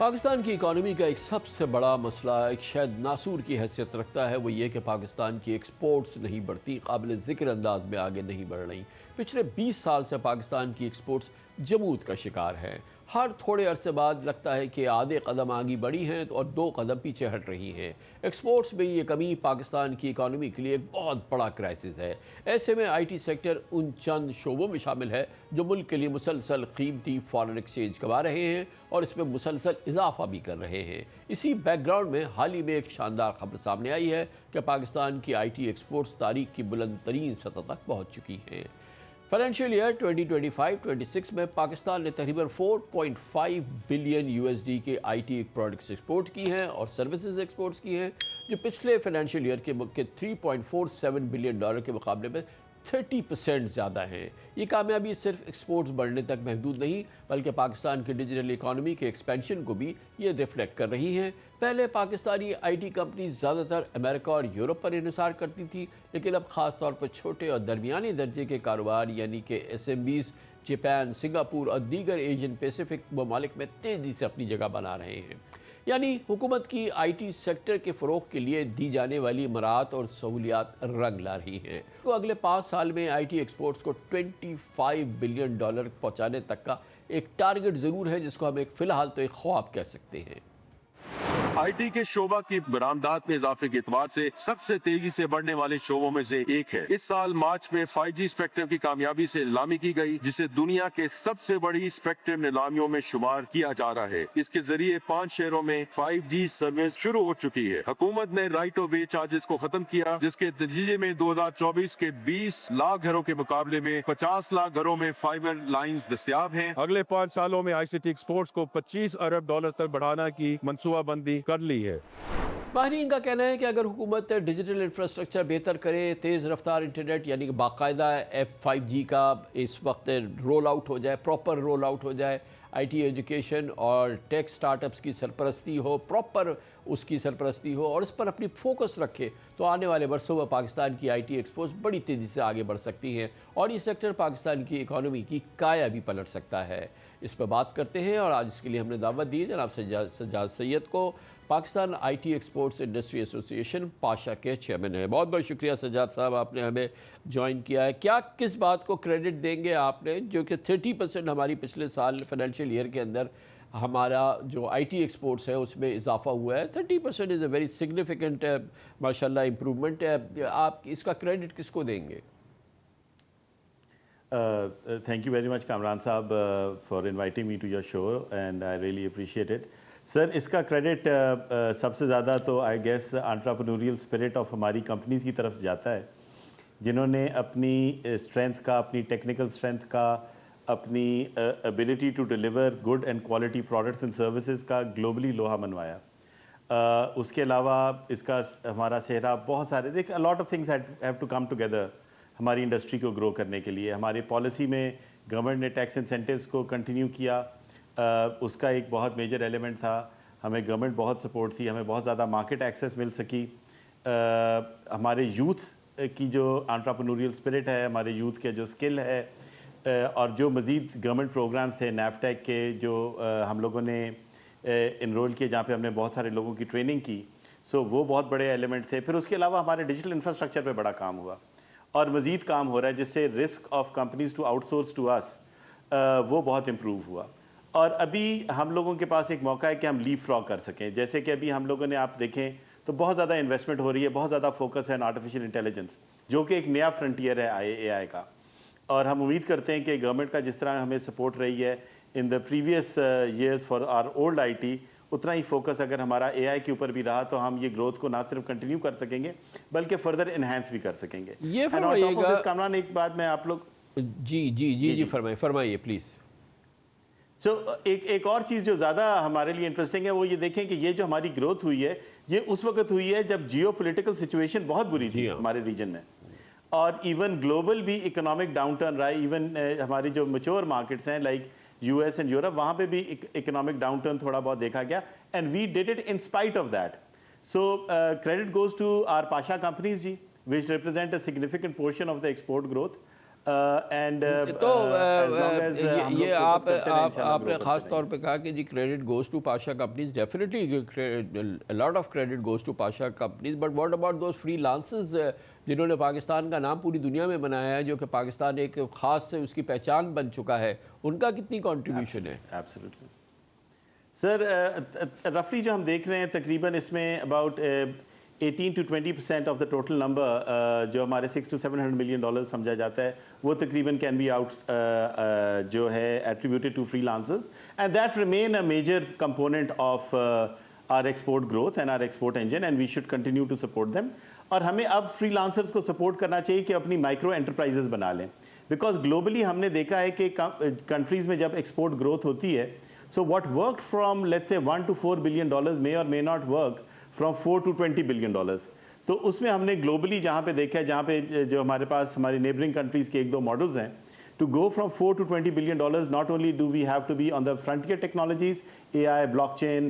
पाकिस्तान की इकॉनमी का एक सबसे बड़ा मसला एक शायद नासूर की हैसियत रखता है, वो ये कि पाकिस्तान की एक्सपोर्ट्स नहीं बढ़ती, काबिल ज़िक्र अंदाज में आगे नहीं बढ़ रही। पिछले 20 साल से पाकिस्तान की एक्सपोर्ट्स जमूद का शिकार है। हर थोड़े अरसे बाद लगता है कि आधे कदम आगे बढ़ी हैं और 2 कदम पीछे हट रही हैं। एक्सपोर्ट्स में ये कमी पाकिस्तान की इकॉनमी के लिए एक बहुत बड़ा क्राइसिस है। ऐसे में IT सेक्टर उन चंद शोबों में शामिल है जो मुल्क के लिए मुसलसल कीमती फॉरेन एक्सचेंज कमा रहे हैं और इसमें मुसलसल इजाफा भी कर रहे हैं। इसी बैकग्राउंड में हाल ही में एक शानदार खबर सामने आई है कि पाकिस्तान की IT एक्सपोर्ट्स तारीख की बुलंद तरीन सतह तक पहुँच चुकी हैं। फाइनेंशियल ईयर 2025-26 में पाकिस्तान ने तकरीबन 4.5 बिलियन USD के IT प्रोडक्ट्स एक्सपोर्ट की हैं और सर्विसेज एक्सपोर्ट्स की हैं, जो पिछले फाइनेंशियल ईयर के 3.47 बिलियन डॉलर के मुकाबले में 30% ज़्यादा हैं। ये कामयाबी सिर्फ एक्सपोर्ट्स बढ़ने तक महदूद नहीं, बल्कि पाकिस्तान की डिजिटल इकॉनमी के एक्सपेंशन को भी ये रिफ्लेक्ट कर रही हैं। पहले पाकिस्तानी IT कंपनीज ज़्यादातर अमेरिका और यूरोप पर इन्हिसार करती थी, लेकिन अब ख़ास तौर पर छोटे और दरमियानी दर्जे के कारोबार यानी कि SMBs जापान, सिंगापुर और दीगर एशियन पैसिफिक ममालिक में तेज़ी से अपनी जगह बना रहे हैं। यानी हुकूमत की IT सेक्टर के फ़रोग़ के लिए दी जाने वाली मराहत और सहूलियात रंग ला रही हैं। तो अगले 5 साल में IT एक्सपोर्ट्स को 25 बिलियन डॉलर पहुँचाने तक का एक टारगेट ज़रूर है, जिसको हम एक फ़िलहाल तो एक ख्वाब कह सकते हैं। IT के शोबा की बरामदात में इजाफे के एतबार से सबसे तेजी से बढ़ने वाले शोबों में से एक है। इस साल मार्च में 5G स्पेक्ट्रम की कामयाबी से नीलामी की गई, जिसे दुनिया के सबसे बड़ी स्पेक्ट्रम नीलामियों में शुमार किया जा रहा है। इसके जरिए 5 शहरों में 5G सर्विस शुरू हो चुकी है। हुकूमत ने राइट ऑफ वे चार्जेस को खत्म किया, जिसके नतीजे में 2024 के 20 लाख घरों के मुकाबले में 50 लाख घरों में फाइबर लाइन्स दस्तयाब हैं। अगले 5 सालों में ICT एक्सपोर्ट्स को 25 अरब डॉलर तक बढ़ाने की मंसूबाबंदी कर ली है। माहिरीन का कहना है कि अगर हुकूमत डिजिटल इंफ्रास्ट्रक्चर बेहतर करे, तेज़ रफ्तार इंटरनेट यानी कि बाकायदा F5G का इस वक्त रोल आउट हो जाए, प्रॉपर रोल आउट हो जाए, IT एजुकेशन और टेक स्टार्टअप्स की सरपरस्ती हो, प्रॉपर उसकी सरपरस्ती हो और इस पर अपनी फोकस रखे, तो आने वाले वर्षों में पाकिस्तान की IT एक्सपोर्ट्स बड़ी तेज़ी से आगे बढ़ सकती हैं और ये सेक्टर पाकिस्तान की इकॉनमी की काया भी पलट सकता है। इस पर बात करते हैं और आज इसके लिए हमने दावत दी जनाब सज्जाद सैयद को। Pakistan IT exports industry association Pasha के चेयरमैन है। बहुत बहुत शुक्रिया सज्जाद साहब, आपने हमें ज्वाइन किया है। क्या किस बात को क्रेडिट देंगे आपने जो कि 30% हमारी पिछले साल फाइनेंशियल ईयर के अंदर हमारा जो IT एक्सपोर्ट्स है उसमें इजाफा हुआ है? 30% इज़ अ वेरी सिग्निफिकेंट माशाल्लाह इम्प्रूवमेंट है। आप इसका क्रेडिट किसको देंगे? Thank you very much Kamran साहब for inviting me to your show and I really appreciate it. Sir इसका क्रेडिट सबसे ज़्यादा तो I guess entrepreneurial spirit of हमारी कंपनीज़ की तरफ से जाता है, जिन्होंने अपनी स्ट्रेंथ का, अपनी टेक्निकल स्ट्रेंथ का, अपनी ability to deliver good and quality products and services का ग्लोबली लोहा मनवाया। उसके अलावा इसका हमारा सेहरा बहुत सारे देख lot of things have to come together हमारी इंडस्ट्री को ग्रो करने के लिए। हमारी पॉलिसी में गवर्नमेंट ने टैक्स इंसेंटिव्स को कंटिन्यू किया, उसका एक बहुत मेजर एलिमेंट था। हमें गवर्नमेंट बहुत सपोर्ट थी, हमें बहुत ज़्यादा मार्केट एक्सेस मिल सकी। हमारे यूथ की जो एंटरप्रेन्योरियल स्पिरिट है, हमारे यूथ के जो स्किल है और जो मज़ीद गवर्नमेंट प्रोग्राम्स थे NAFTEC के जो हम लोगों ने इनरोल किए, जहाँ पे हमने बहुत सारे लोगों की ट्रेनिंग की, सो वो बहुत बड़े एलिमेंट थे। फिर उसके अलावा हमारे डिजिटल इंफ्रास्ट्रक्चर पे बड़ा काम हुआ और मज़ीद काम हो रहा है, जिससे risk of companies to outsource to us वो बहुत इम्प्रूव हुआ। और अभी हम लोगों के पास एक मौका है कि हम लीप फ्रॉग कर सकें। जैसे कि अभी हम लोगों ने, आप देखें तो बहुत ज़्यादा इन्वेस्टमेंट हो रही है, बहुत ज़्यादा फोकस है आर्टिफिशियल इंटेलिजेंस, जो कि एक नया फ्रंटियर है AI का। और हम उम्मीद करते हैं कि गवर्नमेंट का जिस तरह हमें सपोर्ट रही है in the previous years for our old IT, उतना ही फोकस अगर हमारा AI के ऊपर भी रहा तो हम ये ग्रोथ को ना सिर्फ कंटिन्यू कर सकेंगे बल्कि फर्दर इन्हांस भी कर सकेंगे। ये फरमाइएगा कामरान, एक बात मैं आप लोग जी फरमाइए प्लीज़। एक और चीज़ जो ज़्यादा हमारे लिए इंटरेस्टिंग है वो ये देखें कि ये जो हमारी ग्रोथ हुई है ये उस वक्त हुई है जब जियोपॉलिटिकल सिचुएशन बहुत बुरी थी हमारे रीजन में, और इवन ग्लोबल भी इकोनॉमिक डाउनटर्न रहा है। इवन हमारी जो मैच्योर मार्केट्स हैं लाइक US एंड यूरोप, वहाँ पे भी इकोनॉमिक डाउनटर्न थोड़ा बहुत देखा गया and we did it in spite of that. So credit goes to our Pasha companies जी, which represent a significant portion of the export growth. تو یہ آپ نے خاص طور پہ کہا کہ جی credit goes to Pasha companies, definitely lot of credit goes to Pasha companies, but what about those freelancers جنہوں نے پاکستان کا نام پوری دنیا میں بنایا ہے، جو کہ پاکستان ایک خاص سے اس کی پہچان بن چکا ہے، ان کا کتنی کنٹریبیوشن ہے؟ ایبسلیوٹلی سر، رفلی جو ہم دیکھ رہے ہیں تقریباً اس میں about 18 to 20% of the total number جو ہمارے $600 to $700 million سمجھا جاتا ہے، وہ تقریباً کین بی آؤٹ جو ہے attributed to freelancers, and that remain a major component of our export growth and our export engine, and we should continue to support them. اور ہمیں اب فری لانسرز کو سپورٹ کرنا چاہیے کہ اپنی مائکرو انٹرپرائزز بنا لیں، بیکاز گلوبلی ہم نے دیکھا ہے کہ کنٹریز میں جب ایکسپورٹ گروتھ ہوتی ہے، so what worked from let's say $1 to $4 billion may or may not work from $4 to $20 billion. تو اس میں ہم نے گلوبلی جہاں پہ دیکھا ہے، جہاں پہ جو ہمارے پاس ہماری نیبرنگ کنٹریز کے 1-2 ماڈلز ہیں، to go from $4 to $20 billion, not only do we have to be on the frontier technologies, AI, blockchain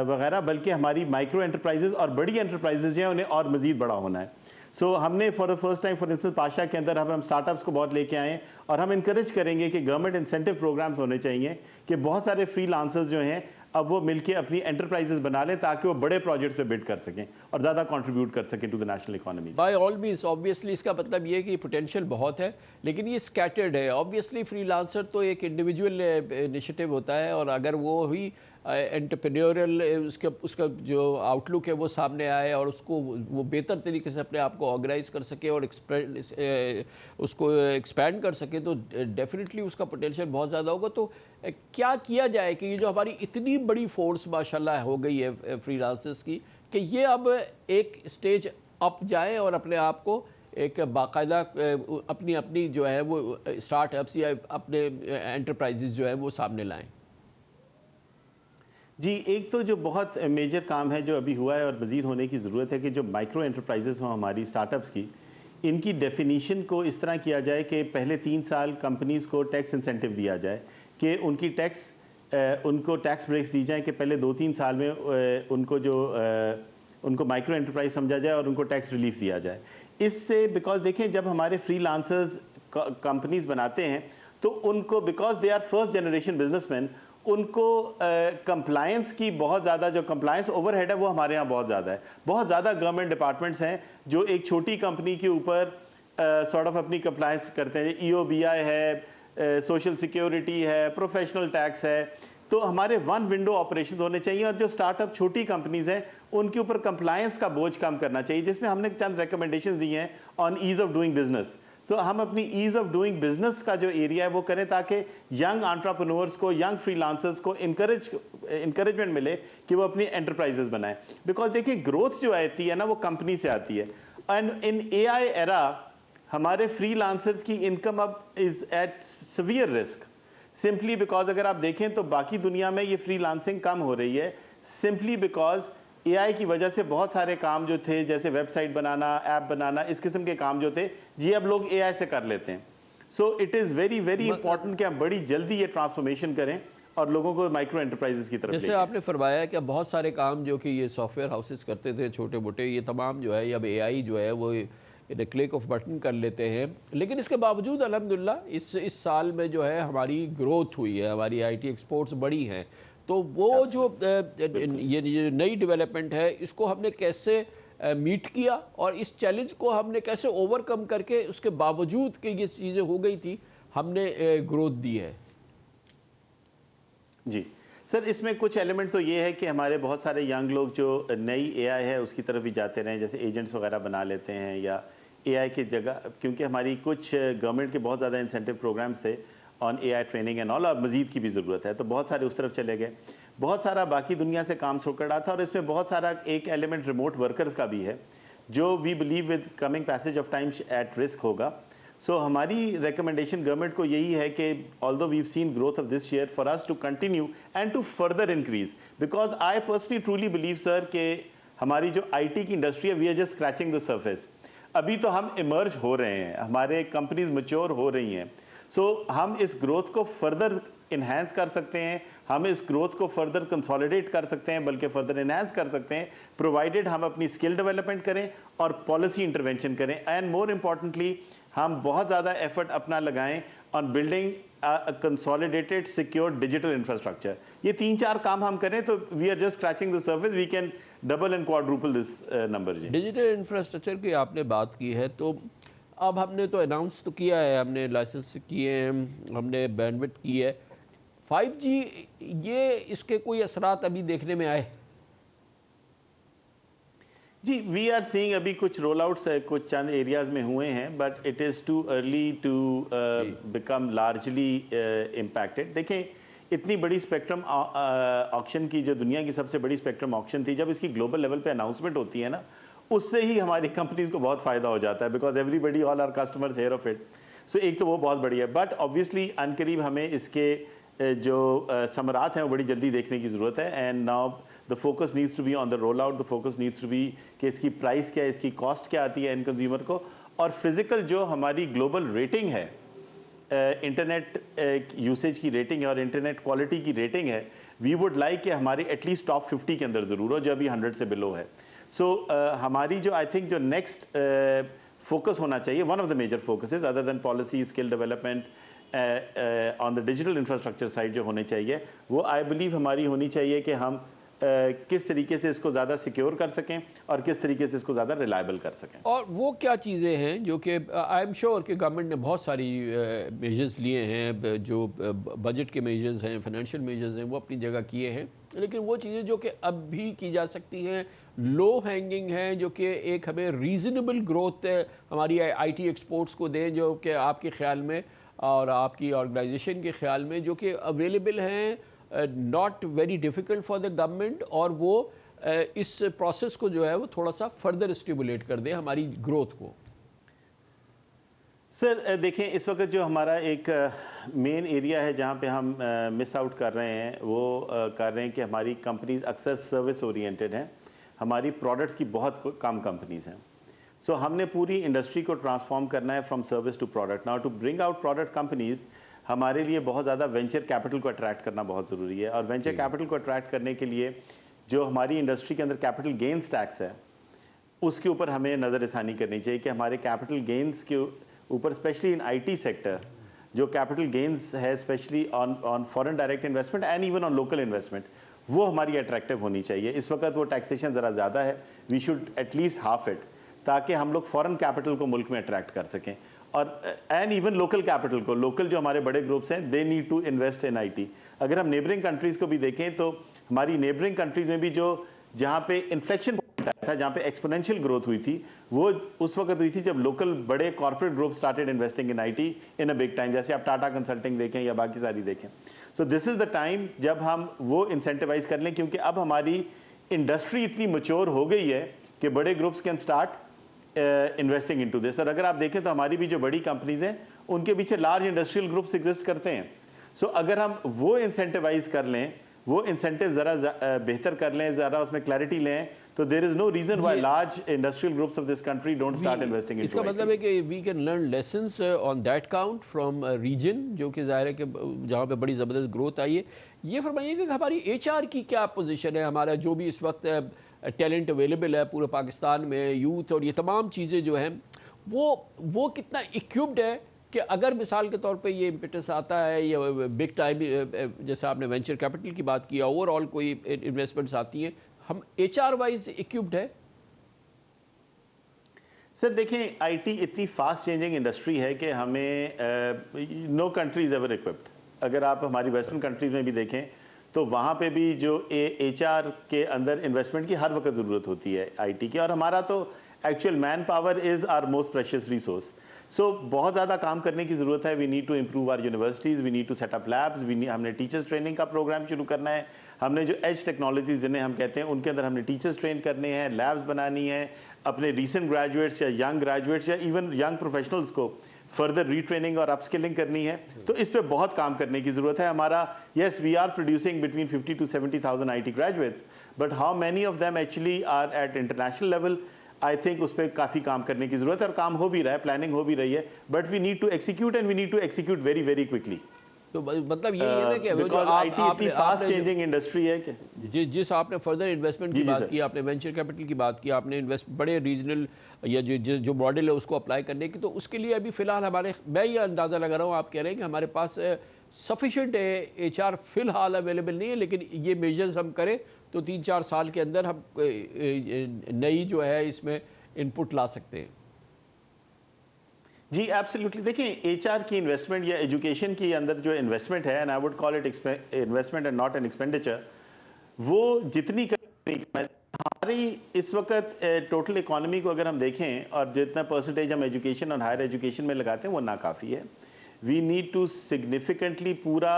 وغیرہ، بلکہ ہماری مائکرو انٹرپرائزز اور بڑی انٹرپرائزز جو ہیں انہیں اور مزید بڑا ہونا ہے. سو ہم نے for the first time for instance Pasha کے اندر ہم اسٹارٹ اپس کو بہت لے کے آئے ہیں، اور ہم انکریج کریں گے کہ گورنمنٹ انسینٹیو پروگرامز ہونے چاہیے کہ بہت سارے فری لانسرز جو ہیں اب وہ مل کے اپنی انٹرپرائزز بنا لیں تاکہ وہ بڑے پروجیکٹس پہ بڈ کر سکیں اور زیادہ کنٹریبیوٹ کر سکیں to the national economy. By all means obviously اس کا مطلب یہ ہے کہ پوٹینشیل بہت ہے، لیکن یہ اسکیٹرڈ ہے. آبویسلی فری لانسر تو ایک انڈیویجول انیشیٹو ہوتا ہے، اور اگر وہ ہی انٹرپرینیورل اس کا جو آؤٹ لک ہے وہ سامنے آئے اور اس کو وہ بہتر طریقے سے اپنے آپ کو آرگنائز کر سکے اور اس کو ایکسپینڈ کر سکے، تو ڈیفینیٹلی اس کا پوٹینشیل بہت زیادہ ہوگا. تو کیا کیا جائے کہ یہ جو ہماری اتنی بڑی فورس ماشاءاللہ ہو گئی ہے فری لانسرز کی، کہ یہ اب ایک اسٹیج اپ جائیں اور اپنے آپ کو ایک باقاعدہ اپنی جو ہے وہ اسٹارٹ اپس یا اپنے انٹرپرائزز جو ہے وہ سامنے لائیں؟ جی، ایک تو جو بہت میجر کام ہے جو ابھی ہوا ہے اور مزید ہونے کی ضرورت ہے کہ جو مائکرو انٹرپرائزز ہوں ہماری اسٹارٹ اپس کی، ان کی ڈیفینیشن کو اس طرح کیا جائے کہ پہلے 3 سال کمپنیز کو ٹیکس انسینٹیو دیا جائے، کہ ان کی ان کو ٹیکس بریکس دی جائیں کہ پہلے 2-3 سال میں ان کو مائکرو انٹرپرائز سمجھا جائے اور ان کو ٹیکس ریلیف دیا جائے. اس سے بیکاز دیکھیں جب ہمارے فری لانسرز کمپنیز بناتے ہیں تو ان کو because they are first generation businessmen, ان کو کمپلائنس کی بہت زیادہ جو کمپلائنس اوور ہیڈ ہے وہ ہمارے ہاں بہت زیادہ ہے. بہت زیادہ گورنمنٹ ڈپارٹمنٹس ہیں جو ایک چھوٹی کمپنی کے اوپر سارٹ آف اپنی کمپلائنس کرتے ہیں. EOBI ہے، سوشل سیکیورٹی ہے، پروفیشنل ٹیکس ہے. تو ہمارے 1 ونڈو آپریشنز ہونے چاہیے، اور جو اسٹارٹ اپ چھوٹی کمپنیز ہیں ان کے اوپر کمپلائنس کا بوجھ کم کرنا چاہیے، جس میں ہم نے چند ریکمنڈیشنز دی ہیں on as of doing business. تو ہم اپنی ایز آف ڈوئنگ بزنس کا جو ایریا ہے وہ کریں تاکہ ینگ انٹرپرینورز کو، ینگ فری لانسرز کو انکریجمنٹ ملے کہ وہ اپنی انٹرپرائزز بنائیں. بیکاز دیکھیں گروتھ جو آتی ہے نا وہ کمپنی سے آتی ہے، اینڈ ان AI ایرا ہمارے فری لانسرز کی انکم اب is at severe risk, simply because اگر آپ دیکھیں تو باقی دنیا میں یہ فری لانسنگ کم ہو رہی ہے، سمپلی بیکاز AI کی وجہ سے بہت سارے کام جو تھے جیسے ویب سائٹ بنانا، ایپ بنانا، اس قسم کے کام جو تھے جی اب لوگ AI سے کر لیتے ہیں. So it is very very important کہ ہم بڑی جلدی یہ ٹرانسفارمیشن کریں اور لوگوں کو مائکرو انٹرپرائزز کی طرف. جیسے آپ نے فرمایا کہ بہت سارے کام جو کہ یہ سافٹ ویئر ہاؤسز کرتے تھے چھوٹے موٹے، یہ تمام جو ہے اب AI جو ہے وہ کلک آف بٹن کر لیتے ہیں. لیکن اس کے باوجود الحمدللہ اس سال میں جو ہے ہماری گروتھ ہوئی ہے، ہماری IT ایکسپورٹس بڑی ہیں. تو وہ جو یہ نئی ڈیولپمنٹ ہے اس کو ہم نے کیسے میٹ کیا، اور اس چیلنج کو ہم نے کیسے اوور کم کر کے اس کے باوجود کہ یہ چیزیں ہو گئی تھی ہم نے گروتھ دی ہے؟ جی سر، اس میں کچھ ایلیمنٹ تو یہ ہے کہ ہمارے بہت سارے ینگ لوگ جو نئی AI ہے اس کی طرف بھی جاتے رہے، جیسے ایجنٹس وغیرہ بنا لیتے ہیں یا AI کی جگہ، کیونکہ ہماری کچھ گورنمنٹ کے بہت زیادہ انسینٹیو پروگرامز تھے آن AI ٹریننگ اینڈ آل، اب مزید کی بھی ضرورت ہے تو بہت سارے اس طرف چلے گئے. بہت سارا باقی دنیا سے کام سو کر رہا تھا، اور اس میں بہت سارا ایک ایلیمنٹ ریموٹ ورکرز کا بھی ہے جو we believe with coming passage of time at risk ہوگا. سو ہماری ریکمنڈیشن گورنمنٹ کو یہی ہے کہ although we've seen growth of this year, for us to continue and to further increase, because I personally truly believe sir کہ ہماری جو IT کی انڈسٹری ہے we are just scratching the surface. ابھی تو ہم ایمرج ہو رہے ہیں، ہمارے کمپنیز میچور ہو رہی ہیں. سو ہم اس گروتھ کو فردر انہینس کر سکتے ہیں، ہم اس گروتھ کو فردر کنسولیڈیٹ کر سکتے ہیں، بلکہ فردر انہینس کر سکتے ہیں پرووائڈیڈ ہم اپنی اسکل ڈیولپمنٹ کریں اور پالیسی انٹرونشن کریں. اینڈ مور امپورٹنٹلی हम बहुत ज़्यादा एफर्ट अपना लगाएं on building consolidated secure digital infrastructure. ये 3-4 काम हम करें तो we are just scratching the surface, we can double and quadruple this number जी। डिजिटल इंफ्रास्ट्रक्चर की आपने बात की है, तो अब हमने तो अनाउंस तो किया है, हमने लाइसेंस किए हैं, हमने बैंडविड्थ की है। 5G ये इसके कोई असरात अभी देखने में आए? जी, वी आर सीइंग अभी कुछ रोल आउट्स कुछ चंद एरियाज में हुए हैं, but it is too early to become largely impacted. देखें, इतनी बड़ी स्पेक्ट्रम ऑक्शन की, जो दुनिया की सबसे बड़ी स्पेक्ट्रम ऑक्शन थी, जब इसकी ग्लोबल लेवल पे अनाउंसमेंट होती है ना, उससे ही हमारी कंपनीज को बहुत फ़ायदा हो जाता है, because everybody all are customers here of it. So एक तो वो बहुत बढ़िया है, बट ऑब्वियसली अनकरीब हमें इसके जो समरात हैं वो बड़ी जल्दी देखने की ज़रूरत है। And now the focus needs to be on the rollout, the focus needs to be कि इसकी प्राइस क्या है, इसकी कॉस्ट क्या आती है एंड कंज्यूमर को, और फिजिकल जो हमारी ग्लोबल रेटिंग है, इंटरनेट यूसेज की रेटिंग है और इंटरनेट क्वालिटी की रेटिंग है, वी वुड लाइक कि हमारी एटलीस्ट टॉप 50 के अंदर ज़रूर हो, जो अभी 100 से बिलो है। सो हमारी जो आई थिंक जो नेक्स्ट फोकस होना चाहिए, one of the major focuses other than policy, skill development on the digital infrastructure side जो होने चाहिए, वो आई बिलीव हमारी होनी चाहिए कि हम किस तरीके से इसको ज़्यादा सिक्योर कर सकें और किस तरीके से इसको ज़्यादा रिलायबल कर सकें। और वो क्या चीज़ें हैं जो कि आई एम श्योर कि गवर्नमेंट ने बहुत सारी मेजर्स लिए हैं, जो बजट के मेजर्स हैं, फाइनेंशियल मेजर्स हैं, वो अपनी जगह किए हैं, लेकिन वो चीज़ें जो कि अब भी की जा सकती हैं, लो हैंगिंग हैं, जो कि एक हमें रीज़नेबल ग्रोथ हमारी आईटी एक्सपोर्ट्स को दें, जो कि आपके ख्याल में और आपकी ऑर्गेनाइजेशन के ख्याल में जो कि अवेलेबल हैं, not very difficult for the government, और वो इस प्रोसेस को जो है वो थोड़ा सा फर्दर स्टिमुलेट कर दे हमारी ग्रोथ को। सर देखें, इस वक्त जो हमारा एक मेन एरिया है जहाँ पे हम मिस आउट कर रहे हैं, वो कर रहे हैं कि हमारी कंपनीज अक्सर सर्विस ओरिएंटेड हैं, हमारी प्रोडक्ट्स की बहुत कम कंपनीज हैं। सो हमने पूरी इंडस्ट्री को ट्रांसफॉर्म करना है from service to product. Now to bring out product companies, हमारे लिए बहुत ज़्यादा वेंचर कैपिटल को अट्रैक्ट करना बहुत ज़रूरी है, और वेंचर कैपिटल को अट्रैक्ट करने के लिए जो हमारी इंडस्ट्री के अंदर कैपिटल गेन्स टैक्स है, उसके ऊपर हमें नज़रसानी करनी चाहिए कि हमारे कैपिटल गेन्स के ऊपर, स्पेशली इन आईटी सेक्टर, जो कैपिटल गेन्स है specially on foreign direct investment and even on local investment, वो हमारी अट्रैक्टिव होनी चाहिए। इस वक्त वो टैक्सेशन ज़रा ज़्यादा है, we should at least half it, ताकि हम लोग फॉरेन कैपिटल को मुल्क में अट्रैक्ट कर सकें, और एंड इवन लोकल कैपिटल को। लोकल जो हमारे बड़े ग्रुप्स हैं, they need to invest in IT. अगर हम नेबरिंग कंट्रीज़ को भी देखें तो हमारी नेबरिंग कंट्रीज़ में भी जो जहाँ पे इन्फ्लेक्शन पॉइंट आया था, जहाँ पे एक्सपोनेंशियल ग्रोथ हुई थी, वो उस वक्त हुई थी जब लोकल बड़े corporate group started investing in IT in a big time, जैसे आप टाटा कंसल्टिंग देखें या बाकी सारी देखें। So this is the time जब हम वो इंसेंटिवाइज कर लें, क्योंकि अब हमारी इंडस्ट्री इतनी मैच्योर हो गई है कि बड़े groups can start investing into this. और अगर आप देखें तो हमारी भी जो बड़ी कंपनीज हैं, उनके पीछे लार्ज इंडस्ट्रियल ग्रुप्स एग्जिस्ट करते हैं। सो अगर हम वो इंसेंटिवाइज कर लें, वो इंसेंटिव ज़रा बेहतर कर लें, ज़रा उसमें क्लैरिटी लें, तो there is no reason why large industrial groups of this country don't start investing into. इसका मतलब है कि we can learn lessons on that count from region, जो कि ज़ाहिर है कि जहाँ पे बड़ी ज़बरदस्त ग्रोथ आई है। ये फरमाइए कि हमारी एचआर की क्या पोजीशन है, हमारा जो भी इस वक्त टैलेंट अवेलेबल है पूरे पाकिस्तान में, यूथ और ये तमाम चीज़ें जो हैं, वो कितना इक्विप्ड है कि अगर मिसाल के तौर पे ये इम्पेटस आता है, ये बिग टाइम, जैसे आपने वेंचर कैपिटल की बात की, ओवरऑल कोई इन्वेस्टमेंट्स आती हैं, हम एचआर वाइज इक्विप्ड है? सर देखें, आईटी इतनी फास्ट चेंजिंग इंडस्ट्री है कि हमें no country is ever equipped. अगर आप हमारी वेस्टर्न कंट्रीज़ में भी देखें तो वहाँ पे भी जो एचआर के अंदर इन्वेस्टमेंट की हर वक्त ज़रूरत होती है आईटी की, और हमारा तो actual manpower is our most precious resource. So बहुत ज़्यादा काम करने की ज़रूरत है। We need to improve our universities, we need to set up labs, हमने टीचर्स ट्रेनिंग का प्रोग्राम शुरू करना है, हमने जो एज टेक्नोलॉजीज जिन्हें हम कहते हैं उनके अंदर हमने टीचर्स ट्रेन करने हैं, लैब्स बनानी है, अपने रिसेंट ग्रेजुएट्स या यंग ग्रेजुएट्स या इवन यंग प्रोफेशनल्स को फर्दर रीट्रेनिंग और अपस्किलिंग करनी है। तो इस पे बहुत काम करने की ज़रूरत है। हमारा yes, we are producing between 50 to 70,000 IT graduates, but how many of them actually are at international level, I think उस पर काफ़ी काम करने की ज़रूरत है, और काम हो भी रहा है, प्लानिंग हो भी रही है, but we need to execute and we need to execute very very quickly. तो मतलब यही है ना कि वो जो बिकॉज आप आईटी इतनी फास्ट आपने चेंजिंग इंडस्ट्री है कि जिस आपने फर्दर इन्वेस्टमेंट की जी, जी, बात सर। की, आपने वेंचर कैपिटल की बात की, आपने बड़े रीजनल या जो मॉडल है उसको अप्लाई करने की, तो उसके लिए अभी फ़िलहाल मैं ये अंदाज़ा लगा रहा हूँ, आप कह रहे हैं कि हमारे पास सफिशेंट HR फ़िलहाल अवेलेबल नहीं है, लेकिन ये मेजर्स हम करें तो 3-4 साल के अंदर हम नई जो है इसमें इनपुट ला सकते हैं। जी एब्सोल्युटली, देखिए HR की इन्वेस्टमेंट या एजुकेशन की अंदर जो इन्वेस्टमेंट है, and I would call it investment and not an expenditure, वो जितनी हमारी इस वक्त टोटल इकोनॉमी को अगर हम देखें और जितना परसेंटेज हम एजुकेशन और हायर एजुकेशन में लगाते हैं वो नाकाफ़ी है। वी नीड टू सिग्निफिकेंटली पूरा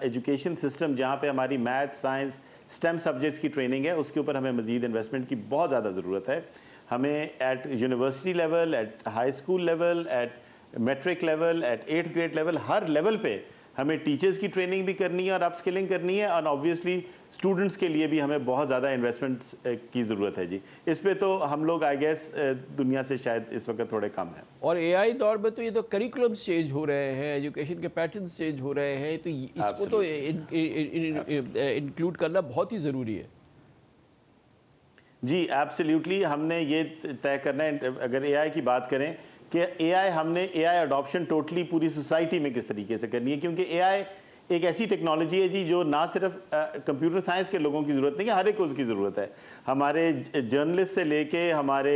एजुकेशन सिस्टम जहाँ पे हमारी मैथ, साइंस, स्टेम सब्जेक्ट्स की ट्रेनिंग है, उसके ऊपर हमें मज़ीद इन्वेस्टमेंट की बहुत ज़्यादा ज़रूरत है। हमें at university level, at high school level, at matric level, at 8th grade level, हर लेवल पे हमें टीचर्स की ट्रेनिंग भी करनी है और अपस्किलिंग करनी है, और ऑब्वियसली स्टूडेंट्स के लिए भी हमें बहुत ज़्यादा इन्वेस्टमेंट्स की ज़रूरत है जी। इस पे तो हम लोग आई गेस दुनिया से शायद इस वक्त थोड़े कम हैं। और AI दौर में तो ये तो करिकुलम्स चेंज हो रहे हैं, एजुकेशन के पैटर्न्स चेंज हो रहे हैं, तो इसको तो इंक्लूड करना बहुत ही ज़रूरी है। जी एब्सोल्युटली, हमने ये तय करना है, अगर AI की बात करें कि हमने AI अडॉप्शन टोटली पूरी सोसाइटी में किस तरीके से करनी है, क्योंकि AI एक ऐसी टेक्नोलॉजी है जी जो ना सिर्फ कंप्यूटर साइंस के लोगों की ज़रूरत नहीं है, हर एक को उसकी ज़रूरत है। हमारे जर्नलिस्ट से लेके हमारे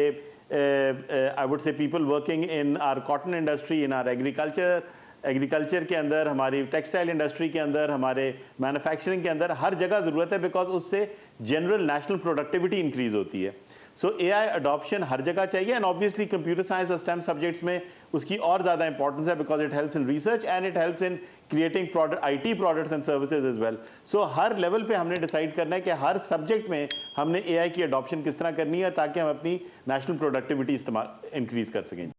I would say people working in are cotton industry, in are agriculture के अंदर, हमारी टेक्सटाइल इंडस्ट्री के अंदर, हमारे मैन्युफैक्चरिंग के अंदर, हर जगह ज़रूरत है, बिकॉज उससे जनरल नेशनल प्रोडक्टिविटी इंक्रीज़ होती है। सो AI अडॉप्शन हर जगह चाहिए, एंड ऑब्वियसली कंप्यूटर साइंस और स्टेम सब्जेक्ट्स में उसकी और ज़्यादा इंपॉर्टेंस है, because it helps in research and it helps in creating IT products and services as well. So हर लेवल पे हमने डिसाइड करना है कि हर सब्जेक्ट में हमने AI की अडॉप्शन किस तरह करनी है ताकि हम अपनी नेशनल प्रोडक्टिविटी इंक्रीज कर सकें।